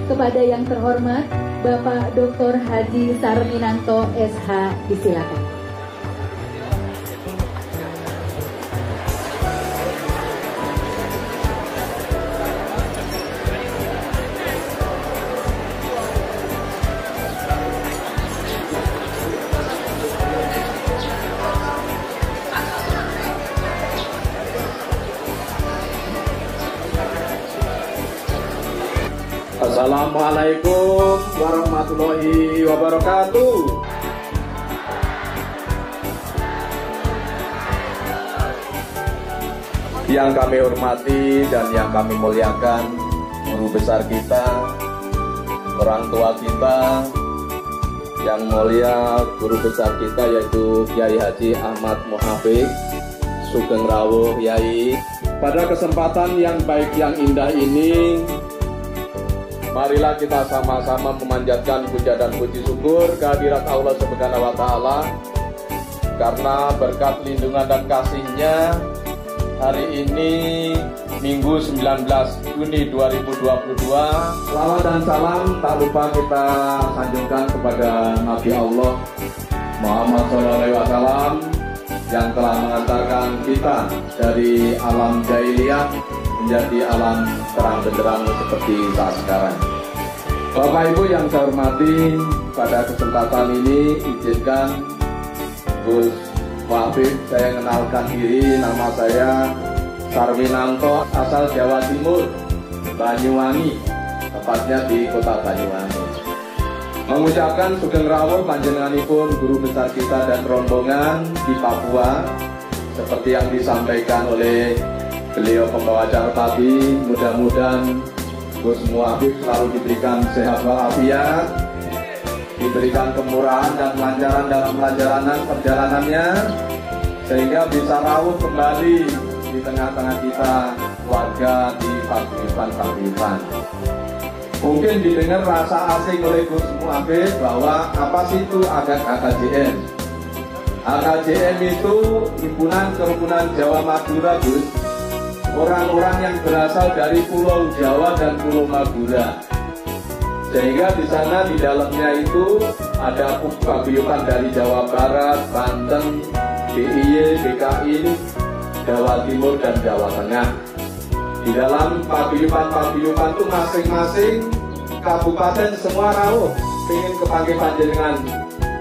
kepada yang terhormat Bapak Dr. Haji Sarminanto SH, disilakan. Assalamualaikum warahmatullahi wabarakatuh. Yang kami hormati dan yang kami muliakan guru besar kita, orang tua kita, yang mulia guru besar kita yaitu Kiai Haji Ahmad Muhafid Sugeng Rawuh Yai. Pada kesempatan yang baik yang indah ini, marilah kita sama-sama memanjatkan puja dan puji syukur kehadirat Allah Subhanahu wa Ta'ala, karena berkat lindungan dan kasih-Nya hari ini Minggu 19 Juni 2022, salawat dan salam tak lupa kita sanjungkan kepada Nabi Allah Muhammad SAW yang telah mengantarkan kita dari alam jahiliyah menjadi alam terang benderang seperti saat sekarang. Bapak Ibu yang saya hormati, pada kesempatan ini izinkan Gus Muhafid saya kenalkan diri. Nama saya Sarminanto, asal Jawa Timur, Banyuwangi, tepatnya di kota Banyuwangi. Mengucapkan sugeng rawuh panjenenganipun guru besar kita dan rombongan di Papua, seperti yang disampaikan oleh beliau pembawa acara tadi. Mudah-mudahan Gus Muhafid selalu diberikan sehat walafiat, diberikan kemurahan dan kelancaran dalam perjalanannya, sehingga bisa rawuh kembali di tengah-tengah kita warga di paguyuban. Mungkin didengar rasa asing oleh Gus Muhafid bahwa apa sih itu AKJM? AKJM itu himpunan kerukunan Jawa Madura, Gus. Orang-orang yang berasal dari Pulau Jawa dan Pulau Madura, sehingga di sana di dalamnya itu ada paguyuban dari Jawa Barat, Banten, DIY, DKI, Jawa Timur dan Jawa Tengah. Di dalam paguyuban itu masing-masing kabupaten semua rawuh ingin kepanggih panjenengan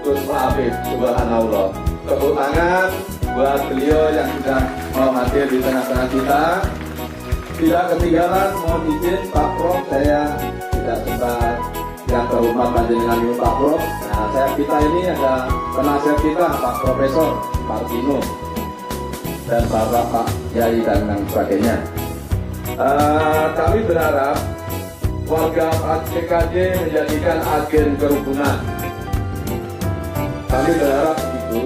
Gus Muhafid. Subhanallah. Tepuk tangan buat beliau yang sudah mau hadir di tengah-tengah kita. Tidak ketinggalan, mohon izin Pak Prof, saya tidak sempat yang terhormat panjenengan ini Pak Prof. Nah, kita ini ada penasihat kita Pak Profesor Martino dan Pak Yai dan lain sebagainya. Kami berharap warga PKJ menjadikan agen kerukunan. Kami berharap begitu.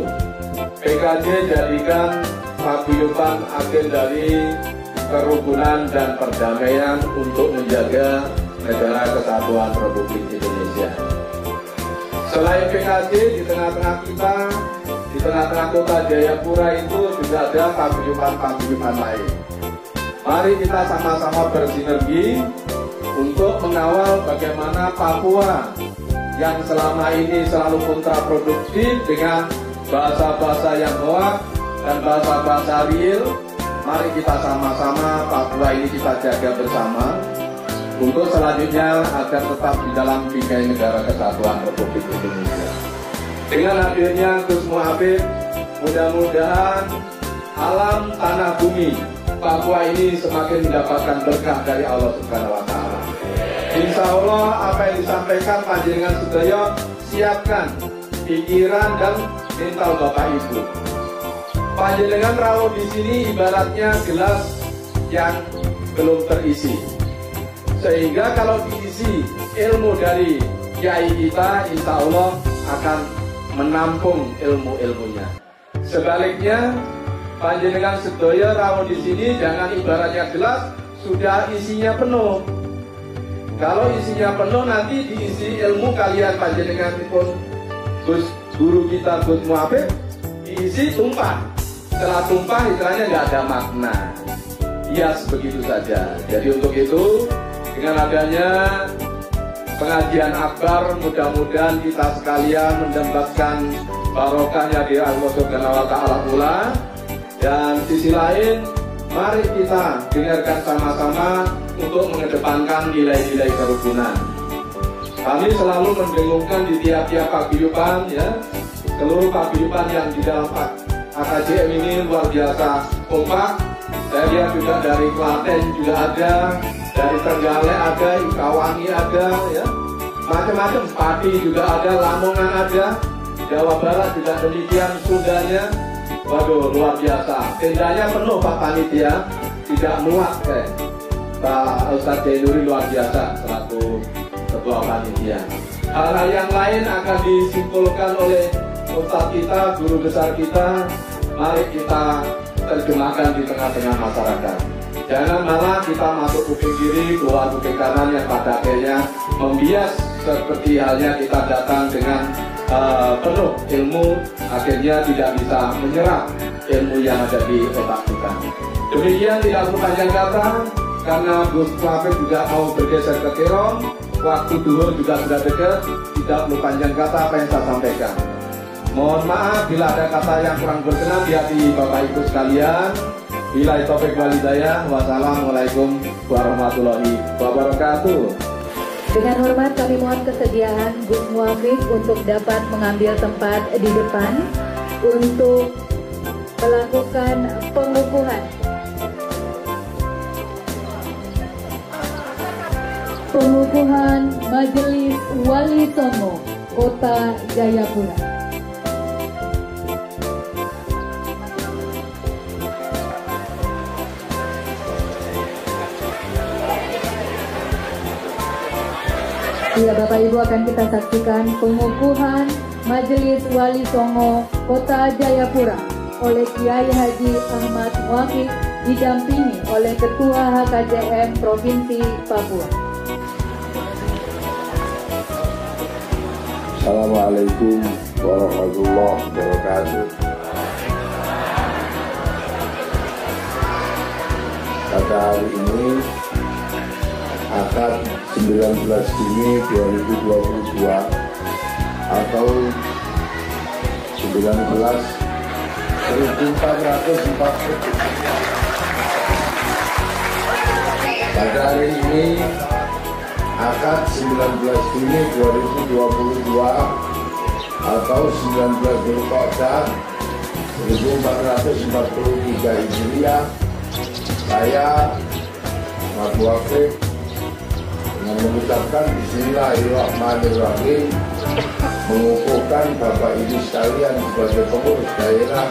PKJ jadikan paguyuban agen dari kerukunan dan perdamaian untuk menjaga negara kesatuan Republik Indonesia. Selain PKJ, di tengah-tengah kita, di tengah-tengah kota Jayapura itu juga ada paguyuban-paguyuban lain. Mari kita sama-sama bersinergi untuk mengawal bagaimana Papua yang selama ini selalu kontraproduktif dengan bahasa-bahasa yang hoak dan bahasa-bahasa real. Mari kita sama-sama Papua ini kita jaga bersama untuk selanjutnya agar tetap di dalam bingkai negara kesatuan Republik Indonesia. Dengan hadirnya Gus Muhafid, mudah-mudahan alam tanah bumi Papua ini semakin mendapatkan berkah dari Allah Subhanahu wa Ta'ala. Insya Allah apa yang disampaikan panjenengan sedaya siapkan pikiran dan mental Bapak Ibu. Panjenengan rawuh di sini ibaratnya gelas yang belum terisi. Sehingga kalau diisi ilmu dari kiai kita, insya Allah akan menampung ilmu-ilmunya. Sebaliknya, panjenengan sedaya rawuh di sini jangan ibaratnya gelas sudah isinya penuh. Kalau isinya penuh nanti diisi ilmu kalian panjenengan pun guru kita Gus Muhafid diisi tumpah. Setelah tumpah istilahnya nggak ada makna. Hias begitu saja. Jadi untuk itu dengan adanya pengajian akbar, mudah-mudahan kita sekalian mendapatkan barokahnya di Allah Subhanahu wa Ta'ala pula. Dan sisi lain, mari kita dengarkan sama-sama untuk mengedepankan nilai-nilai kerukunan. Kami selalu mendengungkan di tiap-tiap paguyuban, ya, seluruh paguyuban yang di dalam AKJM ini luar biasa kompak. Saya lihat juga dari Klaten juga ada, dari Trenggalek ada, Ikawangi ada, ya, macam-macam. Pati juga ada, Lamongan ada, Jawa Barat juga demikian, Sundanya. Waduh, luar biasa. Tendanya penuh Pak Panitia, tidak muat kayak Pak Ustadz Jainuri, luar biasa selaku Ketua Panitia. Hal-hal yang lain akan disimpulkan oleh Ustadz kita, guru besar kita. Mari kita terjemahkan di tengah-tengah masyarakat. Jangan malah kita masuk kuping kiri, keluar kuping kanan yang pada akhirnya membias, seperti halnya kita datang dengan penuh ilmu, akhirnya tidak bisa menyerap ilmu yang ada di otak kita. Demikian, tidak perlu panjang kata, karena Gus Wafid juga mau bergeser ke Kirong, waktu duhur juga sudah dekat, tidak perlu panjang kata apa yang saya sampaikan. Mohon maaf bila ada kata yang kurang berkenan di hati Bapak Ibu sekalian. Billahi taufiq wal hidayah. Wassalamualaikum warahmatullahi wabarakatuh. Dengan hormat kami mohon kesediaan Gus Muafik untuk dapat mengambil tempat di depan untuk melakukan pengukuhan Majelis Wali Songo Kota Jayapura. Ya, Bapak Ibu, akan kita saksikan pengukuhan Majelis Wali Songo Kota Jayapura oleh Kiai Haji Ahmad Muafik didampingi oleh Ketua HKJM Provinsi Papua. Assalamualaikum warahmatullahi wabarakatuh. Pada hari ini akad 19 Juni 2022 atau 19.1440. Pada hari ini akad 19 Juni 2022 atau 19 Dzulqa'dah 1443 Hijriah, saya Ahmad Muafik dengan mengucapkan Bismillahirrahmanirrahim mengukuhkan Bapak Ibu sekalian sebagai pengurus daerah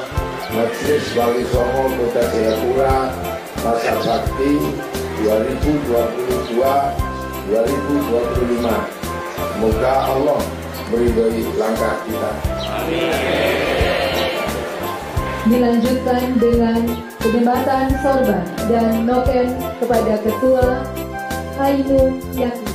Majelis Wali Songo Kota Jayapura masa bakti 2022-2025. Semoga Allah meridhoi langkah kita. Dilanjutkan dengan penyembatan sorban dan noken kepada Ketua Ainul Yakin.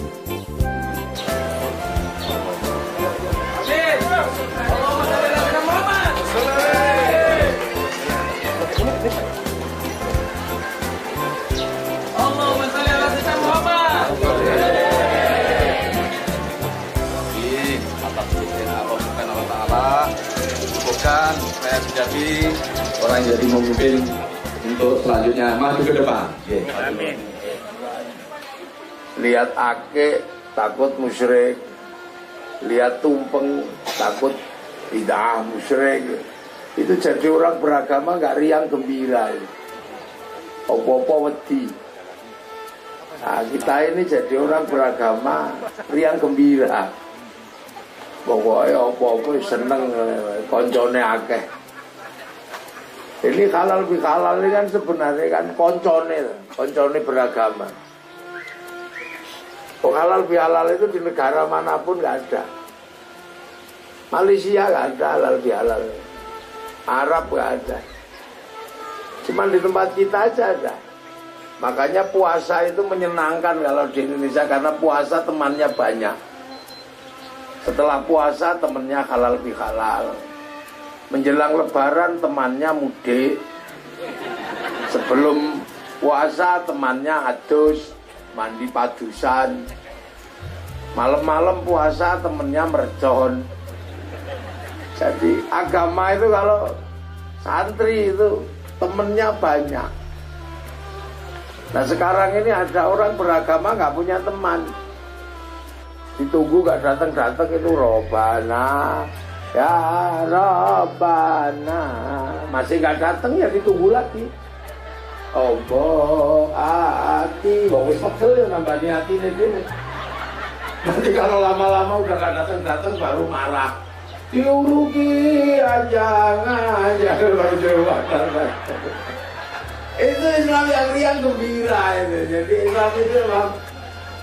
Bukan saya menjadi orang yang jadi memimpin untuk selanjutnya maju ke depan. Amin. Lihat ake takut musyrik, lihat tumpeng takut bid'ah musyrik. Itu jadi orang beragama nggak riang gembira, opo-opo wedi. Nah, kita ini jadi orang beragama riang gembira. Pokoknya apa-apa seneng koncone akeh. Ini halal bihalal ini kan sebenarnya kan koncone beragama. Halal bihalal itu di negara manapun nggak ada. Malaysia nggak ada halal bihalal, Arab nggak ada. Cuman di tempat kita aja ada. Makanya puasa itu menyenangkan kalau di Indonesia karena puasa temannya banyak. Setelah puasa temannya halal bihalal. Menjelang lebaran temannya mudik. Sebelum puasa temannya adus, mandi padusan. Malam-malam puasa temennya mercon. Jadi agama itu kalau santri itu temennya banyak. Nah sekarang ini ada orang beragama nggak punya teman. Ditunggu nggak datang-datang itu Robana, ya Robana. Masih nggak datang ya ditunggu lagi. Oh hati, wis pegel ya nambani hati ini. Nanti kalau lama-lama udah nggak datang-datang baru marah. Diurugi aja itu Islam yang riang gembira itu. Jadi Islam itu memang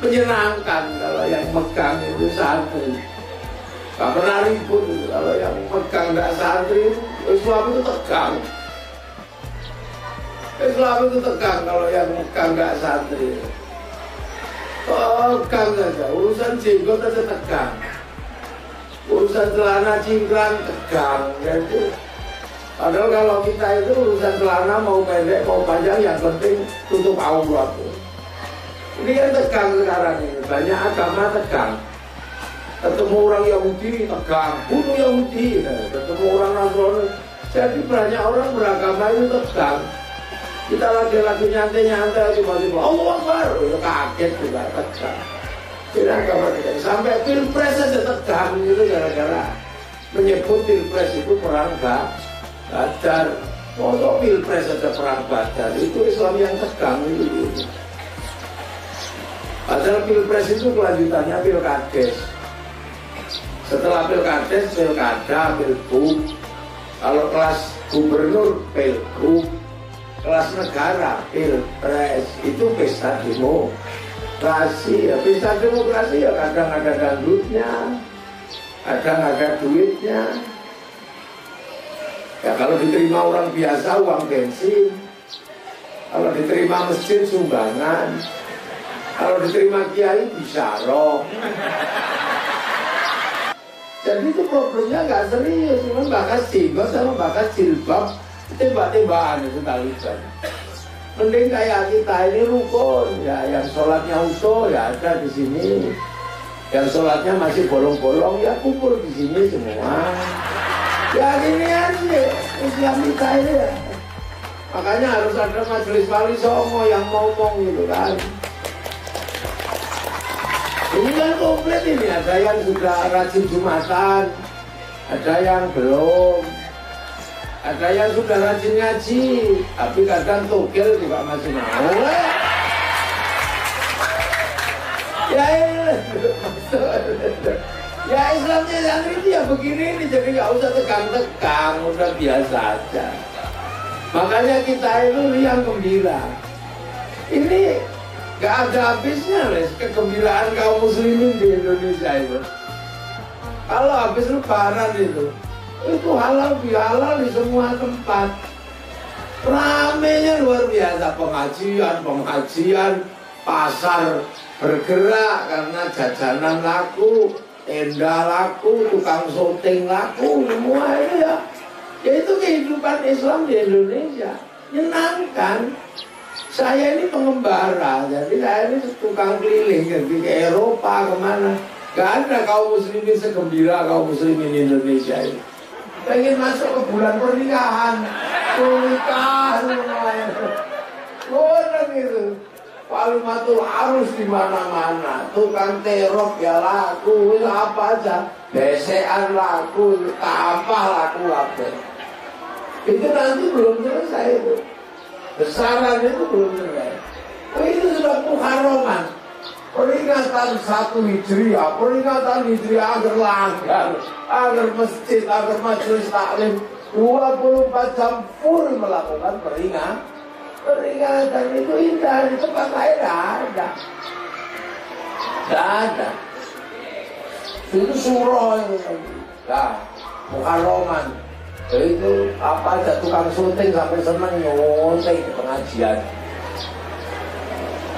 menyenangkan. Kalau yang megang itu santri gak pernah ribut. Kalau yang megang gak santri, Islam itu tegang. Islam itu tegang kalau yang megang gak santri. Tegang saja, urusan jenggot aja tegang, urusan celana cingkrang tegang. Jadi padahal kalau kita itu urusan celana mau pendek mau panjang yang penting tutup aurat. Ini kan tegang sekarang ini, banyak agama tegang. Ketemu orang Yahudi tegang, bunuh Yahudi. Ketemu orang Nasrani, jadi banyak orang beragama itu tegang. Kita lagi nyantai-nyantai tiba-tiba Allah Akbar, kaget juga tegang. Tidak agama tegang. Sampai pilpres aja tegang itu gara-gara menyebut pilpres itu perang Badar. Untuk pilpres ada perang Badar, itu Islam yang tegang itu. Padahal pilpres itu kelanjutannya pilkades. Setelah pilkades, pilkada, pilgub. Kalau kelas gubernur, pilgub. Kelas negara, pilpres. Itu pesta demokrasi. Ya, pesta demokrasi ya kadang ada dangdutnya, kadang ada duitnya. Ya kalau diterima orang biasa uang bensin, kalau diterima masjid sumbangan, kalau diterima kiai bisyarah. Jadi itu problemnya nggak serius, cuma bakas jenggot sama bakas jilbab tembak-tembakan itu Taliban. Mending kayak kita ini rukun, ya yang sholatnya utuh ya ada di sini, yang sholatnya masih bolong-bolong ya kumpul di sini semua. Ya gini aja Islam kita ini ya. Makanya harus ada majelis wali songo yang ngomong gitu kan. Ini kan komplit ini, ada yang sudah rajin Jumatan, ada yang belum, ada yang sudah rajin ngaji, tapi kadang togel juga masih mau. Ya Islamnya yang ini ya begini ini, jadi nggak usah tegang-tegang, udah biasa aja. Makanya kita itu riang gembira. Ini nggak ada habisnya les kegembiraan kaum muslimin di Indonesia itu. Kalau habis lebaran itu halal bihalal di semua tempat. Ramenya luar biasa, pengajian, pasar bergerak karena jajanan laku, tenda laku, tukang syuting laku, semua itu ya. Ya itu kehidupan Islam di Indonesia, menyenangkan. Saya ini pengembara, jadi saya ini tukang keliling jadi ke Eropa kemana. Gak ada kaum muslimin segembira kaum muslimin Indonesia ini. Pengen masuk ke bulan pernikahan, nikah semuanya. Orang itu Kalimatul Arus di mana-mana, tukang terop ya laku, apa aja, besean laku, tampah laku apa. Itu nanti belum selesai itu. Besaran itu belum selesai. Oh, itu sudah Muharraman. Peringatan 1 Hijriah, peringatan Hijriah agar langgar, agar masjid, agar majelis taklim 24 jam full melakukan peringatan itu indah di tempat lain ada. Tidak ada. Itu surah itu. Nah, Muharraman. Itu apa aja tukang syuting sampai senang nyontek di pengajian.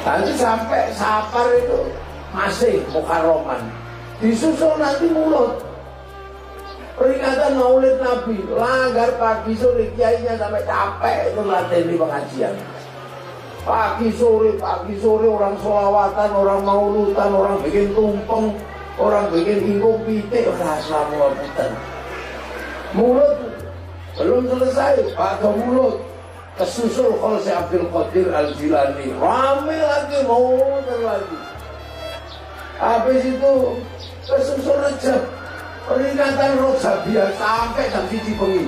Nanti sampai Safar itu masih Muharraman. Disusul nanti Mulut. Peringatan Maulid Nabi, langgar pagi sore kiainya sampai capek itu melatih di pengajian. pagi sore orang sholawatan, orang maulutan, orang bikin tumpeng, orang bikin ingkung pitik, rasa muabutan. Mulut belum selesai, pada mulut kesusul Khalsi Abdul Qadir Al-Jilani, rame lagi, muter lagi. Habis itu kesusul Rejab, peringatan Rojabiyah sampai jam 1 bengi.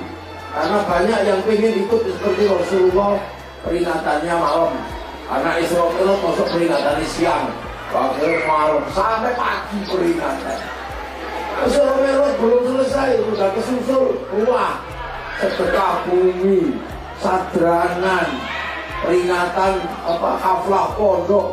Karena banyak yang pengen ikut seperti Rasulullah, peringatannya malam. Karena Isra Mi'raj masuk peringatannya siang, wakil malam sampai pagi peringatan. Isra Mi'raj belum selesai, sudah kesusul wah, sedekah bumi, sadrangan, peringatan haflah pondok,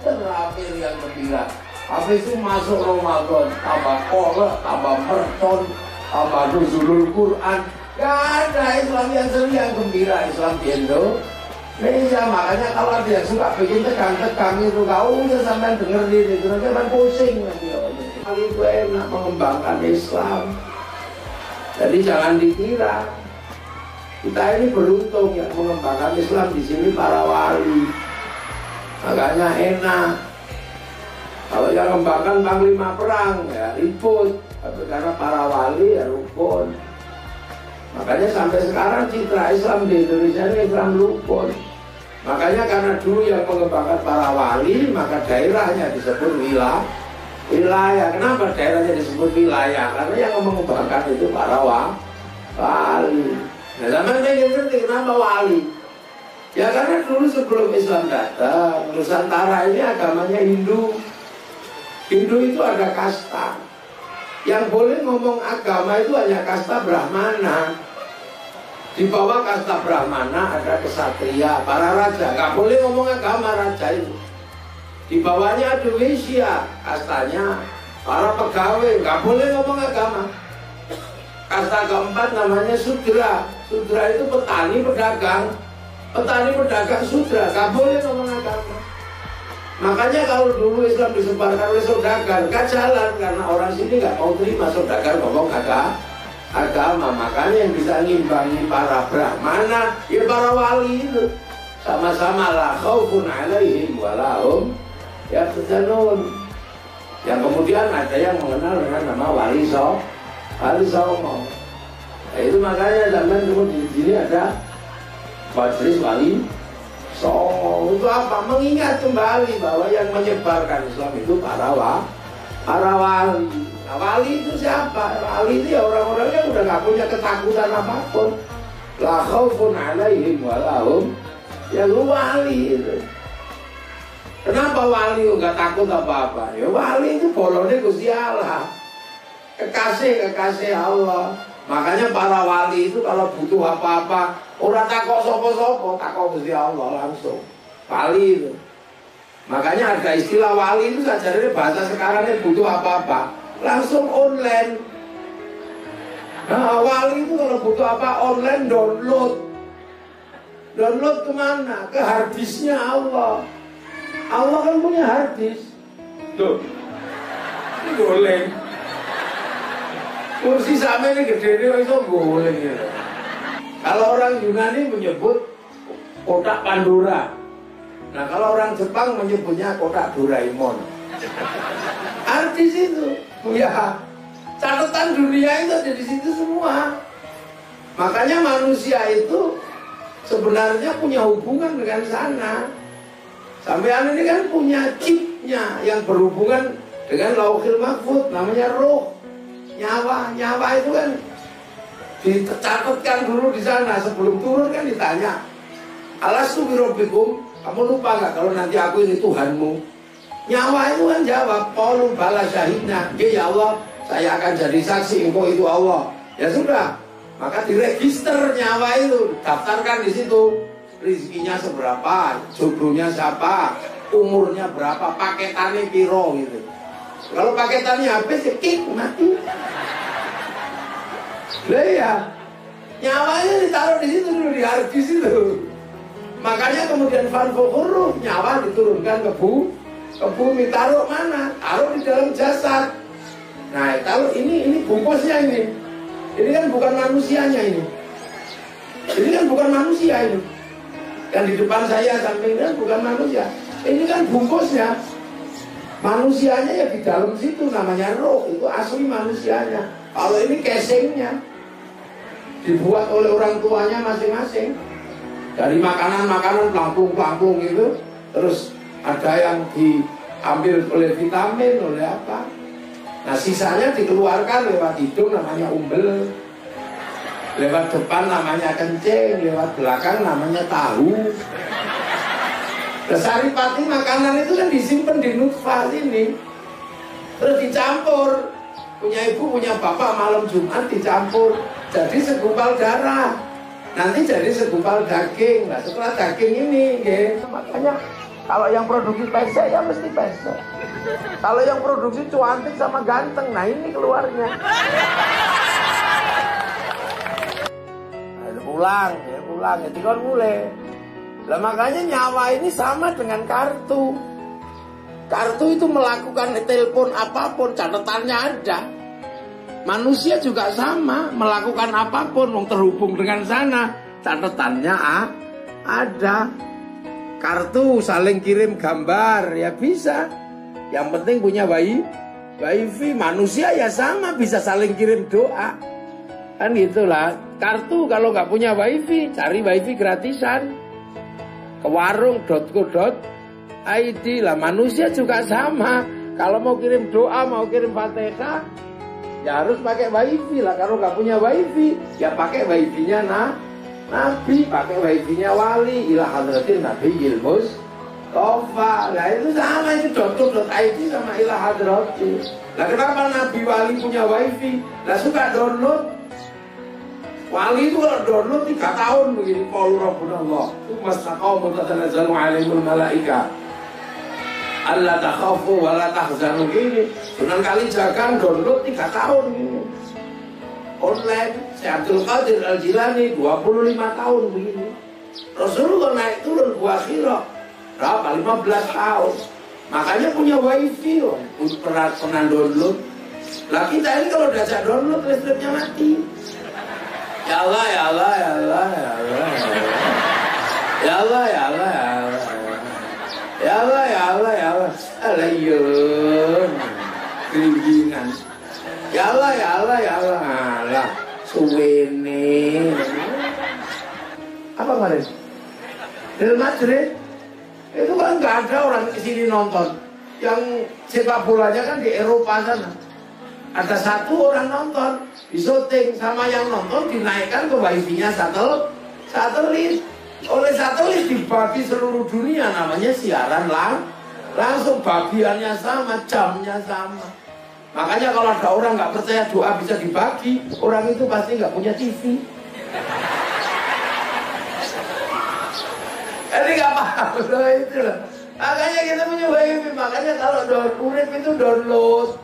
terakhir yang gembira. Habis itu masuk Ramadan, tambah kolak, tambah merton, tambah nuzulul Quran. Gak ada Islam yang seri yang gembira, Islam di Indonesia. Makanya kalau ada yang suka bikin tegang-tegang itu, gak usah sampai dengerin itu, nanti kan pusing nanti. Hal itu enak mengembangkan Islam. Jadi jangan dikira kita ini beruntung ya mengembangkan Islam di sini para wali. Makanya enak. Kalau yang mengembangkan panglima perang ya ribut, tapi karena para wali ya rukun. Makanya sampai sekarang citra Islam di Indonesia ini Islam rukun. Makanya karena dulu yang mengembangkan para wali, maka daerahnya disebut wilayah. Kenapa daerahnya disebut wilayah? Karena yang mengembangkan itu para wali. Nah, sama saya ngerti kenapa wali? Ya karena dulu sebelum Islam datang, Nusantara ini agamanya Hindu. Hindu itu ada kasta. Yang boleh ngomong agama itu hanya kasta Brahmana. Di bawah kasta Brahmana ada kesatria, para raja. Gak boleh ngomong agama raja itu. Di bawahnya ada Wisya, kastanya para pegawai. Gak boleh ngomong agama. Kasta keempat namanya Sudra. Sudra itu petani pedagang. Petani pedagang Sudra, gak boleh ngomong agama. Makanya kalau dulu Islam disebarkan oleh saudagar, gak jalan karena orang sini gak mau terima saudagar ngomong agama. Makanya yang bisa ngimbangi para Brahmana, ya para wali itu. Sama-sama la khaufun alaihim walahum yahzanun. Yang kemudian ada yang mengenal dengan nama Wali Songo. Nah, itu makanya zaman dulu di sini ada majelis Wali Songo. Itu apa? Mengingat kembali bahwa yang menyebarkan Islam itu para wali. Nah, wali itu siapa? Wali itu ya orang-orang yang udah gak punya ketakutan apapun. La khaufun alaihim walahum ya lu wali itu. Kenapa wali gak takut apa-apa? Ya wali itu bolonnya Gusti Allah, kekasih Allah. Makanya para wali itu kalau butuh apa-apa, orang takut sopo-sopo, takut Gusti Allah langsung. Wali itu. Makanya ada istilah wali itu sajarnya bahasa sekarang ini butuh apa-apa, langsung online. Nah, wali itu kalau butuh apa online download. Download kemana? Ke harddisknya Allah. Allah kan punya harddisk. Tuh, ini goleng. Kursi sama ini gede itu goleng ya. Kalau orang Yunani menyebut kotak Pandora. Nah kalau orang Jepang menyebutnya kotak Doraemon. Artis itu, ya catatan dunia itu ada di situ semua. Makanya manusia itu sebenarnya punya hubungan dengan sana. Sampean ini kan punya chipnya yang berhubungan dengan Lauhil Mahfuz, namanya roh, nyawa itu kan dicatatkan dulu di sana. Sebelum turun kan ditanya, alastu birabbikum, kamu lupa nggak kalau nanti aku ini Tuhanmu? Nyawa itu kan jawab, qalu bala syahidna, ya Allah, saya akan jadi saksi engkau itu Allah. Ya sudah, maka diregister nyawa itu, daftarkan di situ. Rizkinya seberapa, jodohnya siapa, umurnya berapa, paketannya piro gitu. Kalau paketannya habis ya kik, mati. Lah ya, nyawanya ditaruh di situ dulu, di harddisk itu. Makanya kemudian fanfukhuru, nyawa diturunkan ke bumi, taruh mana? Taruh di dalam jasad. Nah, kalau ini bungkusnya ini. Ini kan bukan manusianya ini. Ini kan bukan manusia ini. Yang di depan saya sampingnya bukan manusia. Ini kan bungkusnya. Manusianya ya di dalam situ, namanya roh, itu asli manusianya. Kalau ini casingnya dibuat oleh orang tuanya masing-masing. Dari makanan-makanan pelampung-pelampung itu, terus ada yang diambil oleh vitamin, oleh apa. Nah sisanya dikeluarkan lewat hidung, namanya umbel. Lewat depan namanya kencing, lewat belakang namanya tahu. Saripati makanan itu kan disimpan di nutfah ini, terus dicampur. Punya ibu, punya bapak, malam Jumat dicampur, jadi segumpal darah. Nanti jadi segumpal daging. Nah setelah daging ini, makanya kalau yang produksi pesek ya mesti pesek. Kalau yang produksi cuantik sama ganteng, nah ini keluarnya. Pulang, jadi kan mulai. Lah makanya nyawa ini sama dengan kartu. Kartu itu melakukan telepon apapun, catatannya ada. Manusia juga sama, melakukan apapun, terhubung dengan sana, catatannya ada. Kartu saling kirim gambar, ya bisa. Yang penting punya wifi. Manusia ya sama, bisa saling kirim doa. Kan gitulah. Kartu kalau nggak punya wifi, cari wifi gratisan. Ke warung.co.id lah. Manusia juga sama. Kalau mau kirim doa, mau kirim Fatihah, ya harus pakai wifi lah. Kalau nggak punya wifi, ya pakai wifi-nya Nabi, pakai wifi-nya wali. Ila hadratin Nabi Ilmus Tofa. Nah itu sama, itu .co.id sama ila hadratin. Nah kenapa Nabi wali punya wifi? Nah suka download. Wali itu kalau download 3 tahun begini. Qalu rabbuna Allah Mastaqamu tatanazzalu alaihimul malaika alla takhafu wa la tahzanu gini. Sunan Kalijaga download 3 tahun gini. Online. Syekh Abdul Qadir Al-Jilani 25 tahun begini. Rasulullah naik turun Gua Hira berapa? 15 tahun. Makanya punya wifi loh. Pernah download. Lah kita ini kalau diajak download listriknya mati. Ya Allah, ya Allah, ya Allah, ya Allah, ya Allah, ya Allah, ya Allah, ya Allah, ya Allah, ya Allah, alayun, keringgingan. Ya Allah, ya Allah, ya Allah, alah, suwene. Apa kemarin? Real Madrid itu kan nggak ada orang kesini nonton. Yang sepak bolanya kan di Eropa sana. Ada 1 orang nonton, disyuting sama yang nonton dinaikkan ke wifi-nya satelit. Oleh satelit dibagi seluruh dunia, namanya siaran langsung, bagiannya sama, jamnya sama. Makanya kalau ada orang nggak percaya doa bisa dibagi, orang itu pasti nggak punya TV. Jadi nggak paham itu loh. Makanya kita punya wifi, makanya kalau urip itu download.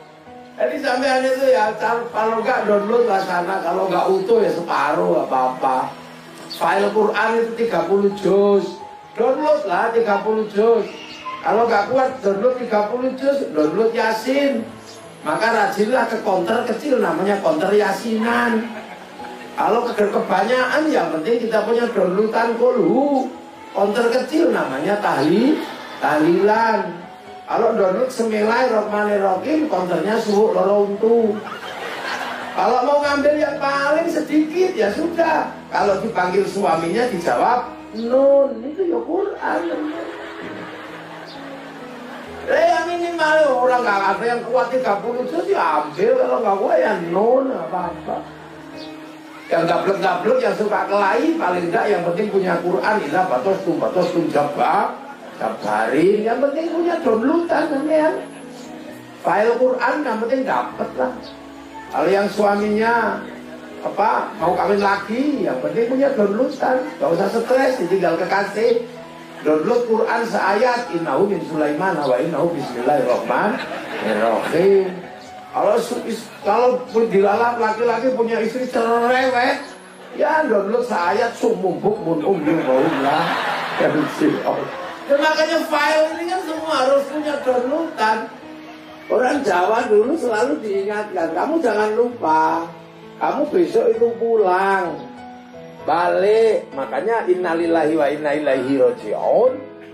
Jadi sampean itu ya kalau nggak download lah sana, kalau nggak utuh ya separuh apa-apa. File Quran itu 30 juz, download lah 30 juz. Kalau nggak kuat download 30 juz, download Yasin. Maka rajinlah ke counter kecil namanya counter Yasinan. Kalau kebanyakan yang penting kita punya downloadan kulhu. Counter kecil namanya tahlilan. Kalau download Bismillahirrahmanirrahim, konternya suhu lorong. Kalau mau ngambil yang paling sedikit ya sudah. Kalau dipanggil suaminya dijawab nun, itu ya Quran. Ya minimal orang nggak ada yang kuat 30 juz ya ambil, kalau nggak kuat ya nun apa-apa. Yang gablek-gablek yang suka kelahi paling enggak yang penting punya Quran. Ila batos tum kabarin, yang penting punya downloadan sampean. File Quran yang penting dapat lah. Kalau yang suaminya mau kawin lagi, yang penting punya downloadan. Gak usah stres, ditinggal kekasih. Download Quran seayat, innahu min Sulaiman wa innahu bismillahirrahmanirrahim. Kalau dilalap laki-laki punya istri cerewet, ya download seayat sumumbuk mun lah. Makanya file ini kan semua harus punya downloadan. Orang Jawa dulu selalu diingatkan, kamu jangan lupa, kamu besok itu pulang. balik. Makanya innalillahi wa inna ilaihi raji'un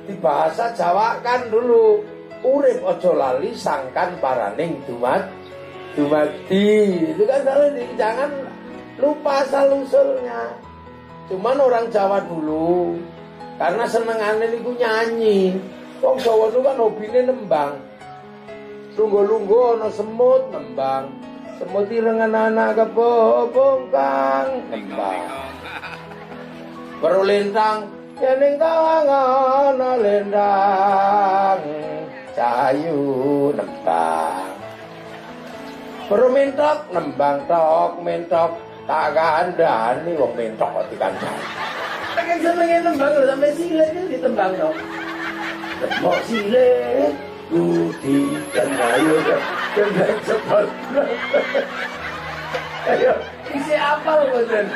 di bahasa Jawa kan dulu. Urip ojo lali sangkan paraning dumadi. Itu kan jangan lupa asal usulnya. Cuman orang Jawa dulu karena senengane niku nyanyi. Wong Jawa itu kan hobine nembang. Lungguh-lungguh ana semut nembang. Semut irengan anak kebobongkang nembang. Berlintang yen kawang ana lendang cahayu nembang. Bermintok nembang tok mentok tak kandhani wong mentok kok dikandhani. Pengen senenge nembang lho sampe silet ditembang dong. Tembok silet Budi dan ayo dan cepet. Ayo, isi apal boten.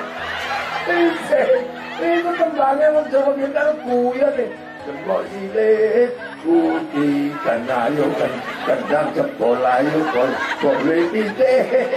Itu tembangnya mencoba kita guyon nih. Tembok silet Budi dan ayo kan kendang jebol ayo boleh titik.